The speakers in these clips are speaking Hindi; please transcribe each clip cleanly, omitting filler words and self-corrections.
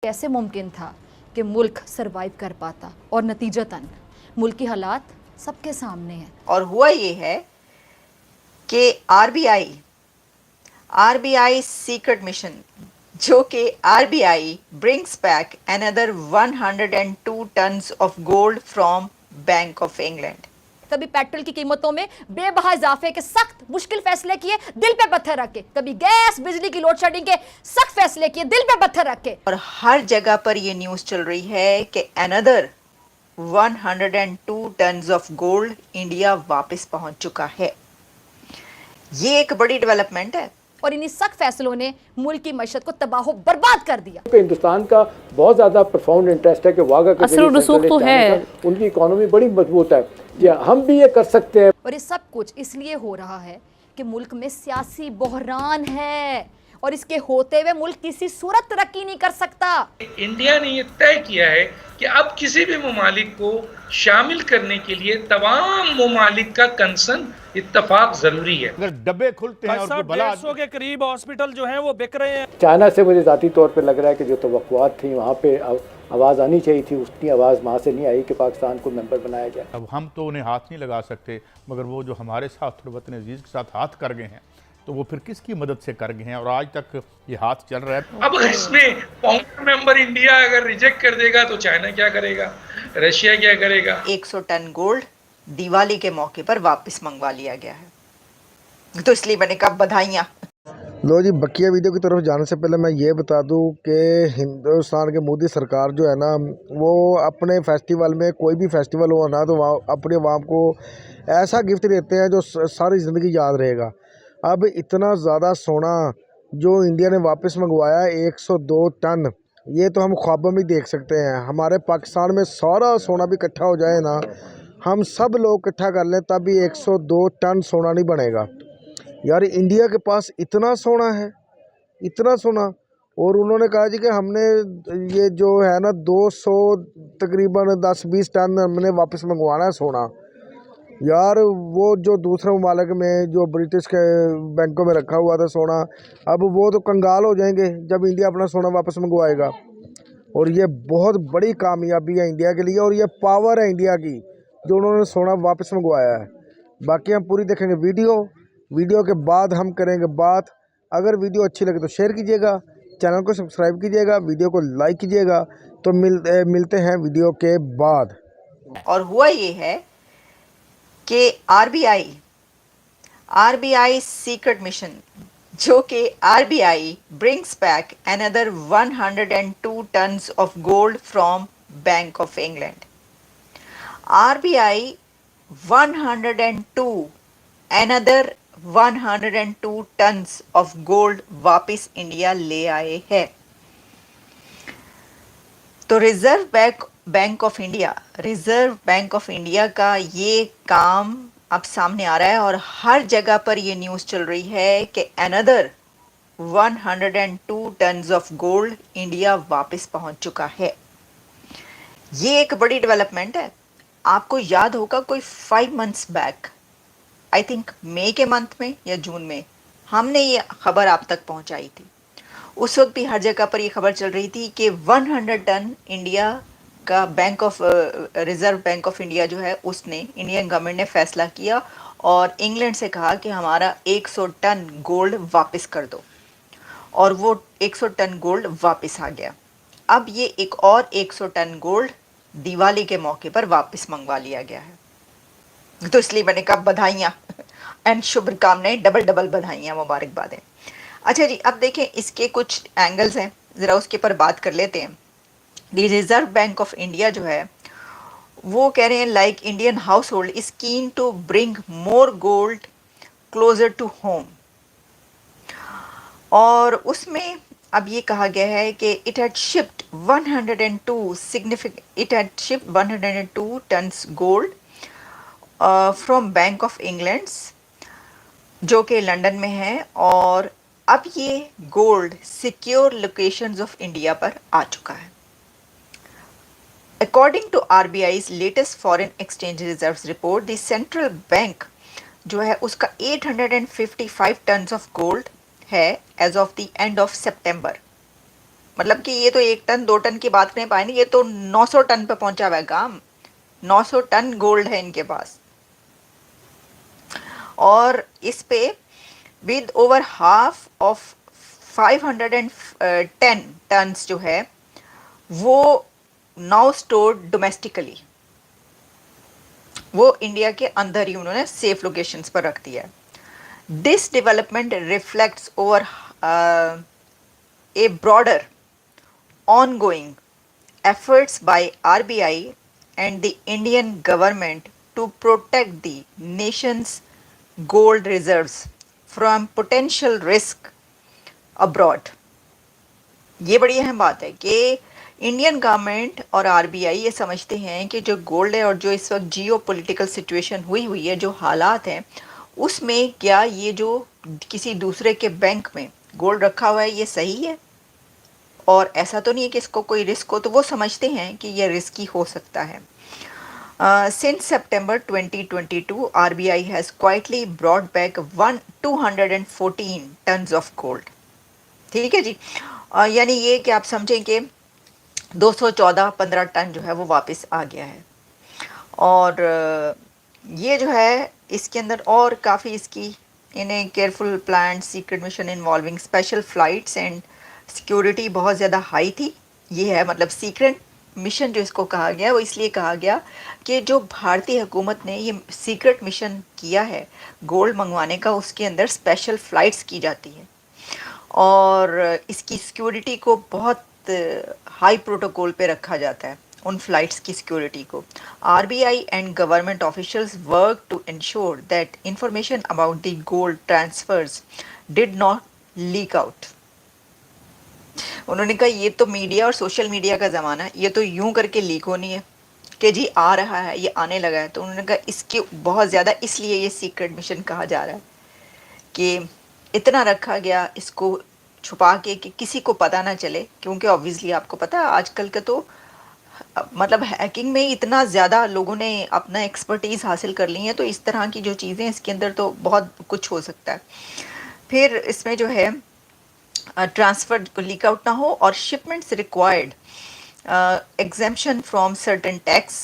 कैसे मुमकिन था कि मुल्क सरवाइव कर पाता, और नतीजतन मुल्क की हालात सबके सामने है। और हुआ ये है कि आरबीआई सीक्रेट मिशन, जो कि RBI brings back another 102 turns of gold from bank of England. कभी पेट्रोल की कीमतों में बेबहा इजाफे के सख्त मुश्किल फैसले किए दिल पे पत्थर रख के, कभी गैस बिजली की लोड शेडिंग के सख्त फैसले किए दिल पे पत्थर रख के। और हर जगह पर ये न्यूज़ चल रही है कि another 102 turns of gold India वापस पहुंच चुका है। ये एक बड़ी डेवलपमेंट है और इन्हीं सख्त फैसलों ने मुल्क की मईशत को तबाह बर्बाद कर दिया। हिंदुस्तान का बहुत ज़्यादा प्रोफाउंड इंटरेस्ट है कि वागा के असर रसूख तो है, उनकी इकोनॉमी बड़ी मजबूत है। जी हम भी ये कर सकते हैं। और ये सब कुछ इसलिए हो रहा है कि मुल्क में सियासी बहरान है, और इसके होते हुए मुल्क किसी सूरत तरक्की नहीं कर सकता। इंडिया ने ये तय किया है कि अब किसी भी ममालिक को शामिल करने के लिए तमाम ममालिक का कंसर्न इत्तफाक जरूरी है। अगर डब्बे खुलते हैं और बला 150 के करीब हॉस्पिटल जो हैं वो बिक रहे हैं। चाइना से मुझे ज़ाती तौर पे लग रहा है कि जो तवक्कुआत थी वहाँ पे आवाज़ आनी चाहिए थी, उतनी आवाज़ वहाँ से नहीं आई कि पाकिस्तान को मेंबर बनाया जाए। अब हम तो उन्हें हाथ नहीं लगा सकते, मगर वो जो हमारे साथ वतन अजीज़ के साथ हाथ कर गए हैं, तो वो फिर किसकी मदद से कर गए हैं, और आज तक ये हाथ चल रहा है। अब इसमें फाउंडर मेंबर इंडिया अगर रिजेक्ट कर देगा तो चाइना क्या करेगा, रशिया क्या करेगा। 100 टन गोल्ड दिवाली के मौके पर वापस मंगवा लिया गया है, तो इसलिए मैंने कहा बधाइयाँ। लो जी, बकिया वीडियो की तरफ जाने से पहले मैं ये बता दूं कि हिंदुस्तान की मोदी सरकार जो है ना, वो अपने फेस्टिवल में, कोई भी फेस्टिवल हो ना, तो अपने अवाम को ऐसा गिफ्ट देते हैं जो सारी ज़िंदगी याद रहेगा। अब इतना ज़्यादा सोना जो इंडिया ने वापस मंगवाया 102 टन, ये तो हम ख्वाबों में देख सकते हैं। हमारे पाकिस्तान में सारा सोना भी इकट्ठा हो जाए ना, हम सब लोग इकट्ठा कर लें, तब भी 102 टन सोना नहीं बनेगा। यार इंडिया के पास इतना सोना है, इतना सोना। और उन्होंने कहा जी कि हमने ये जो है ना 200 तकरीबन 10-20 टन हमने वापस मंगवाना है सोना। यार वो जो दूसरे ममालिक में जो ब्रिटिश के बैंकों में रखा हुआ था सोना, अब वो तो कंगाल हो जाएंगे जब इंडिया अपना सोना वापस मंगवाएगा। और ये बहुत बड़ी कामयाबी है इंडिया के लिए, और ये पावर है इंडिया की जो उन्होंने सोना वापस मंगवाया है। बाकी हम पूरी देखेंगे वीडियो के बाद हम करेंगे बात। अगर वीडियो अच्छी लगे तो शेयर कीजिएगा, चैनल को सब्सक्राइब कीजिएगा, वीडियो को लाइक कीजिएगा। तो मिलते हैं वीडियो के बाद। और हुआ ये है कि आरबीआई सीक्रेट मिशन, जो कि RBI brings back another 102 turns of gold from bank of England. RBI 102 turns of gold वापस इंडिया ले आए हैं। तो रिजर्व बैंक ऑफ इंडिया का ये काम अब सामने आ रहा है, और हर जगह पर ये न्यूज़ चल रही है कि another 102 turns of gold India वापस पहुंच चुका है। ये एक बड़ी डेवलपमेंट है। आपको याद होगा कोई 5 मंथ्स बैक, आई थिंक मई के मंथ में या जून में, हमने ये खबर आप तक पहुंचाई थी। उस वक्त भी हर जगह पर ये खबर चल रही थी कि 100 टन इंडिया का रिजर्व बैंक ऑफ इंडिया जो है, उसने, इंडियन गवर्नमेंट ने फैसला किया और इंग्लैंड से कहा कि हमारा 100 टन गोल्ड वापस कर दो, और वो 100 टन गोल्ड वापस आ गया। अब ये एक और 100 टन गोल्ड दिवाली के मौके पर वापस मंगवा लिया गया है, तो इसलिए मैंने कहा बधाइयाँ एंड शुभकामनाएं, डबल बधाइयाँ, मुबारकबादें। अच्छा जी, अब देखें इसके कुछ एंगल्स हैं, ज़रा उसके पर बात कर लेते हैं। रिजर्व बैंक ऑफ इंडिया जो है वो कह रहे हैं like Indian household is keen to bring more gold closer to home, और उसमें अब ये कहा गया है कि it had shipped 102 tons gold from bank of England, जो कि लंदन में है, और अब ये gold secure locations of India पर आ चुका है। According to RBI's latest foreign exchange reserves report, the central bank जो है उसका 855 टन्स ऑफ गोल्ड है as of the end of September. मतलब कि ये तो 1 टन 2 टन की बात नहीं पाए नहीं, ये तो 900 टन पे पहुंचा हुआ है काम। 900 टन गोल्ड है इनके पास, और इस पे with over half of 510 tons जो है वो नाउ स्टोर्ड डोमेस्टिकली, वो इंडिया के अंदर ही उन्होंने सेफ लोकेशंस पर रख दिया है। This development reflects over A broader ongoing efforts by RBI and the Indian government to protect the nation's gold reserves from potential risk abroad। ये बड़ी अहम बात है कि इंडियन गवर्नमेंट और आरबीआई ये समझते हैं कि जो गोल्ड है और जो इस वक्त जियो पोलिटिकल सिचुएशन हुई है, जो हालात हैं उसमें क्या ये जो किसी दूसरे के बैंक में गोल्ड रखा हुआ है ये सही है, और ऐसा तो नहीं है कि इसको कोई रिस्क हो, तो वो समझते हैं कि ये रिस्की हो सकता है। Since September 2022 RBI has quietly brought back 214 turns of gold. ठीक है जी, यानी ये कि आप समझें कि 214-15 टन जो है वो वापस आ गया है। और ये जो है इसके अंदर और काफ़ी इसकी इन्हें careful plan secret mission involving special flights and security बहुत ज़्यादा हाई थी। ये है मतलब सीक्रेट मिशन जो इसको कहा गया, वो इसलिए कहा गया कि जो भारतीय हुकूमत ने ये सीक्रेट मिशन किया है गोल्ड मंगवाने का, उसके अंदर स्पेशल फ़्लाइट्स की जाती है और इसकी सिक्योरिटी को बहुत हाई प्रोटोकॉल पे रखा जाता है, उन फ्लाइट्स की सिक्योरिटी को। RBI and government officials work to ensure that information about the gold transfers did not leak out. उन्होंने कहा ये तो मीडिया और सोशल मीडिया का ज़माना है, ये तो यूं करके लीक होनी है कि जी आ रहा है, ये आने लगा है। तो उन्होंने कहा इसके बहुत ज़्यादा, इसलिए ये सीक्रेट मिशन कहा जा रहा है कि इतना रखा गया इसको छुपा के कि किसी को पता ना चले, क्योंकि ऑब्वियसली आपको पता है आजकल का तो मतलब हैकिंग में इतना ज़्यादा लोगों ने अपना एक्सपर्टीज़ हासिल कर ली है, तो इस तरह की जो चीज़ें इसके अंदर तो बहुत कुछ हो सकता है। फिर इसमें जो है ट्रांसफ़र को लीक आउट ना हो, और shipments required exemption from certain tax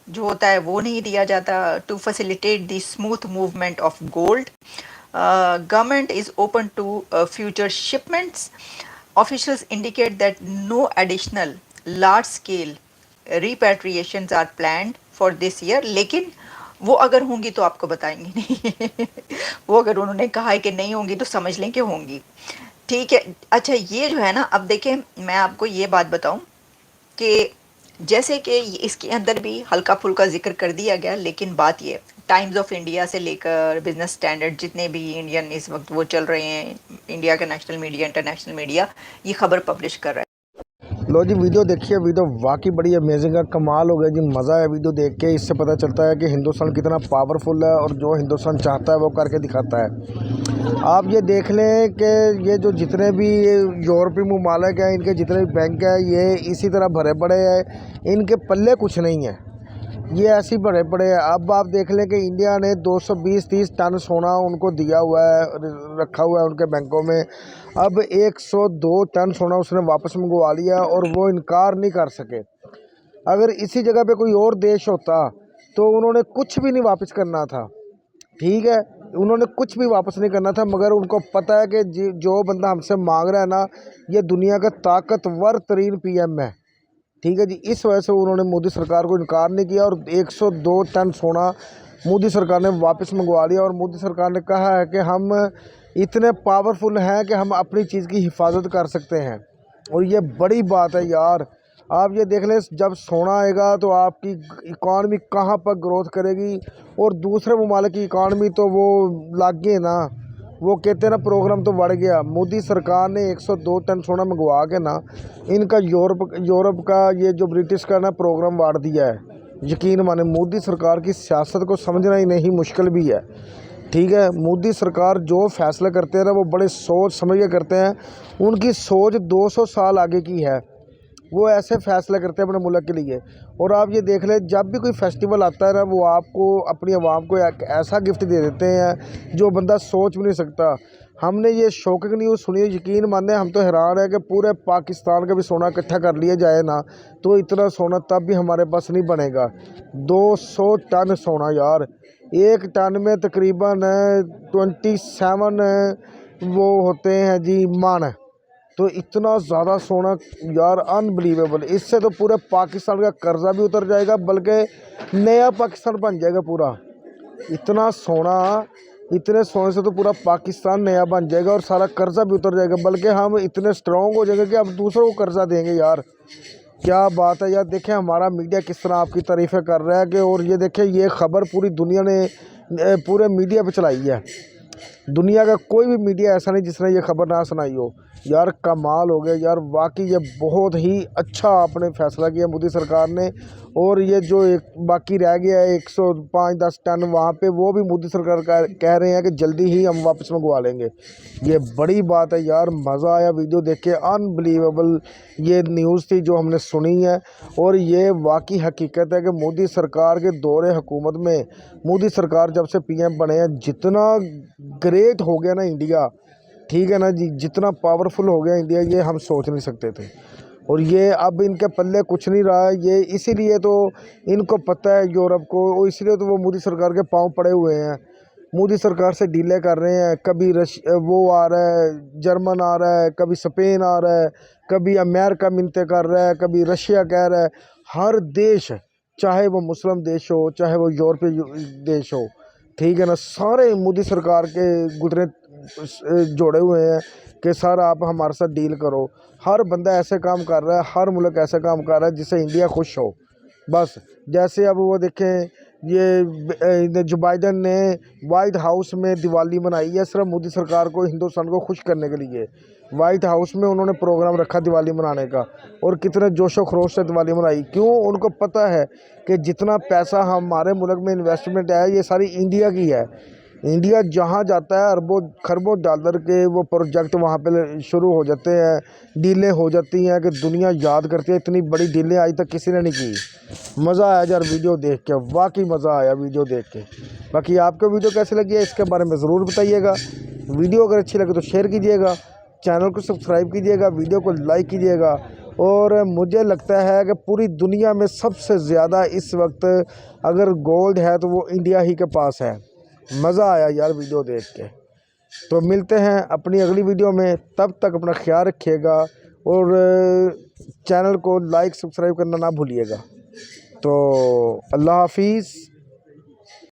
जो होता है वो नहीं दिया जाता to facilitate the smooth movement of gold. Government is open to future shipments. Officials indicate that no additional large-scale repatriations are planned for this year. लेकिन वो अगर होंगी तो आपको बताएंगे नहीं वो अगर उन्होंने कहा है कि नहीं होंगी तो समझ लें कि होंगी। ठीक है, अच्छा ये जो है ना, अब देखें मैं आपको ये बात बताऊं कि जैसे कि इसके अंदर भी हल्का फुल्का जिक्र कर दिया गया, लेकिन बात ये टाइम्स ऑफ इंडिया से लेकर बिजनेस स्टैंडर्ड जितने भी इंडियन इस वक्त वो चल रहे हैं, इंडिया का नेशनल मीडिया इंटरनेशनल मीडिया ये खबर पब्लिश कर रहा है। लो जी वीडियो देखिए, वीडियो वाकई बड़ी अमेजिंग है, कमाल हो गया जी, मज़ा है वीडियो देख के। इससे पता चलता है कि हिंदुस्तान कितना पावरफुल है और जो हिंदुस्तान चाहता है वो करके दिखाता है। आप ये देख लें कि ये जो जितने भी यूरोपीय ममालिक हैं, इनके जितने भी बैंक हैं, ये इसी तरह भरे पड़े हैं, इनके पल्ले कुछ नहीं है, ये ऐसे भरे पड़े हैं। अब आप देख लें कि इंडिया ने 220-30 टन सोना उनको दिया हुआ है, रखा हुआ है उनके बैंकों में। अब 102 टन सोना उसने वापस मंगवा लिया और वो इनकार नहीं कर सके। अगर इसी जगह पे कोई और देश होता तो उन्होंने कुछ भी नहीं वापस करना था, ठीक है, उन्होंने कुछ भी वापस नहीं करना था, मगर उनको पता है कि जो बंदा हमसे मांग रहा है ना, ये दुनिया का ताकतवर तरीन PM है, ठीक है जी। इस वजह से उन्होंने मोदी सरकार को इनकार नहीं किया और 102 टन सोना मोदी सरकार ने वापस मंगवा लिया। और मोदी सरकार ने कहा है कि हम इतने पावरफुल हैं कि हम अपनी चीज़ की हिफाजत कर सकते हैं, और ये बड़ी बात है यार। आप ये देख लें, जब सोना आएगा तो आपकी इकॉनमी कहाँ पर ग्रोथ करेगी, और दूसरे ममालिक की इकॉनमी तो वो लग गए ना, वो कहते हैं ना प्रोग्राम तो बढ़ गया। मोदी सरकार ने 102 टन सोना मंगवा के ना इनका यूरोप का ये जो ब्रिटिश का ना प्रोग्राम बांट दिया है। यकीन माने मोदी सरकार की सियासत को समझना ही नहीं मुश्किल भी है, ठीक है। मोदी सरकार जो फैसला करते हैं ना वो बड़े सोच समझ के करते हैं, उनकी सोच 200 साल आगे की है। वो ऐसे फैसले करते हैं अपने मुल्क के लिए। और आप ये देख लें, जब भी कोई फेस्टिवल आता है ना, वो आपको अपनी आवाम को एक ऐसा गिफ्ट दे देते हैं जो बंदा सोच भी नहीं सकता। हमने ये शॉकिंग न्यूज़ सुनी, यकीन माने हम तो हैरान है कि पूरे पाकिस्तान का भी सोना इकट्ठा कर लिया जाए ना, तो इतना सोना तब भी हमारे पास नहीं बनेगा। 200 टन सोना यार, एक टन में तकरीबन 27 वो होते हैं जी मान। तो इतना ज़्यादा सोना यार, अनबिलीवेबल। इससे तो पूरे पाकिस्तान का कर्जा भी उतर जाएगा, बल्कि नया पाकिस्तान बन जाएगा पूरा। इतना सोना, इतने सोने से तो पूरा पाकिस्तान नया बन जाएगा और सारा कर्जा भी उतर जाएगा, बल्कि हम इतने स्ट्रॉन्ग हो जाएंगे कि अब दूसरों को कर्जा देंगे यार। क्या बात है यार। देखें हमारा मीडिया किस तरह आपकी तारीफ़ें कर रहा है कि, और ये देखें ये ख़बर पूरी दुनिया ने पूरे मीडिया पे चलाई है। दुनिया का कोई भी मीडिया ऐसा नहीं जिसने ये खबर ना सुनाई हो। यार कमाल हो गया यार, वाकई ये बहुत ही अच्छा आपने फैसला किया मोदी सरकार ने। और ये जो एक बाकी रह गया है 105-10 टन वहाँ पे, वो भी मोदी सरकार कह रहे हैं कि जल्दी ही हम वापस मंगवा लेंगे। ये बड़ी बात है यार, मज़ा आया वीडियो देख के, अनबिलीवेबल ये न्यूज़ थी जो हमने सुनी है। और ये वाकई हकीकत है कि मोदी सरकार के दौरे हुकूमत में, मोदी सरकार जब से पीएम बने हैं, जितना ग्रेट हो गया ना इंडिया, ठीक है ना जी, जितना पावरफुल हो गया इंडिया, ये हम सोच नहीं सकते थे। और ये अब इनके पल्ले कुछ नहीं रहा है। ये इसीलिए तो इनको पता है यूरोप को, और इसलिए तो वो मोदी सरकार के पांव पड़े हुए हैं, मोदी सरकार से डीले कर रहे हैं। कभी वो आ रहा है, जर्मन आ रहा है, कभी स्पेन आ रहा है, कभी अमेरिका मिन्नतें कर रहा है, कभी रशिया कह रहा है। हर देश, चाहे वो मुस्लिम देश हो, चाहे वो यूरोपीय देश हो, ठीक है ना, सारे मोदी सरकार के गुदरे जोड़े हुए हैं कि सर आप हमारे साथ डील करो। हर बंदा ऐसे काम कर रहा है, हर मुल्क ऐसे काम कर रहा है जिससे इंडिया खुश हो। बस जैसे अब वो देखें, ये जो बाइडन ने वाइट हाउस में दिवाली मनाई है, सिर्फ मोदी सरकार को, हिंदुस्तान को खुश करने के लिए। वाइट हाउस में उन्होंने प्रोग्राम रखा दिवाली मनाने का, और कितने जोशो खरोश से दिवाली मनाई। क्यों? उनको पता है कि जितना पैसा हमारे मुल्क में इन्वेस्टमेंट है, ये सारी इंडिया की है। इंडिया जहाँ जाता है अरबों खरबों डॉलर के वो प्रोजेक्ट वहाँ पे शुरू हो जाते हैं, डीलें हो जाती हैं कि दुनिया याद करती है। इतनी बड़ी डीलें आज तक किसी ने नहीं की। मज़ा आया यार वीडियो देख के, वाकई मज़ा आया वीडियो देख के। बाकी आपको वीडियो कैसी लगी है इसके बारे में ज़रूर बताइएगा। वीडियो अगर अच्छी लगे तो शेयर कीजिएगा, चैनल को सब्सक्राइब कीजिएगा, वीडियो को लाइक कीजिएगा। और मुझे लगता है कि पूरी दुनिया में सबसे ज़्यादा इस वक्त अगर गोल्ड है तो वो इंडिया ही के पास है। मज़ा आया यार वीडियो देख के। तो मिलते हैं अपनी अगली वीडियो में, तब तक अपना ख्याल रखिएगा और चैनल को लाइक सब्सक्राइब करना ना भूलिएगा। तो अल्लाह हाफिज़।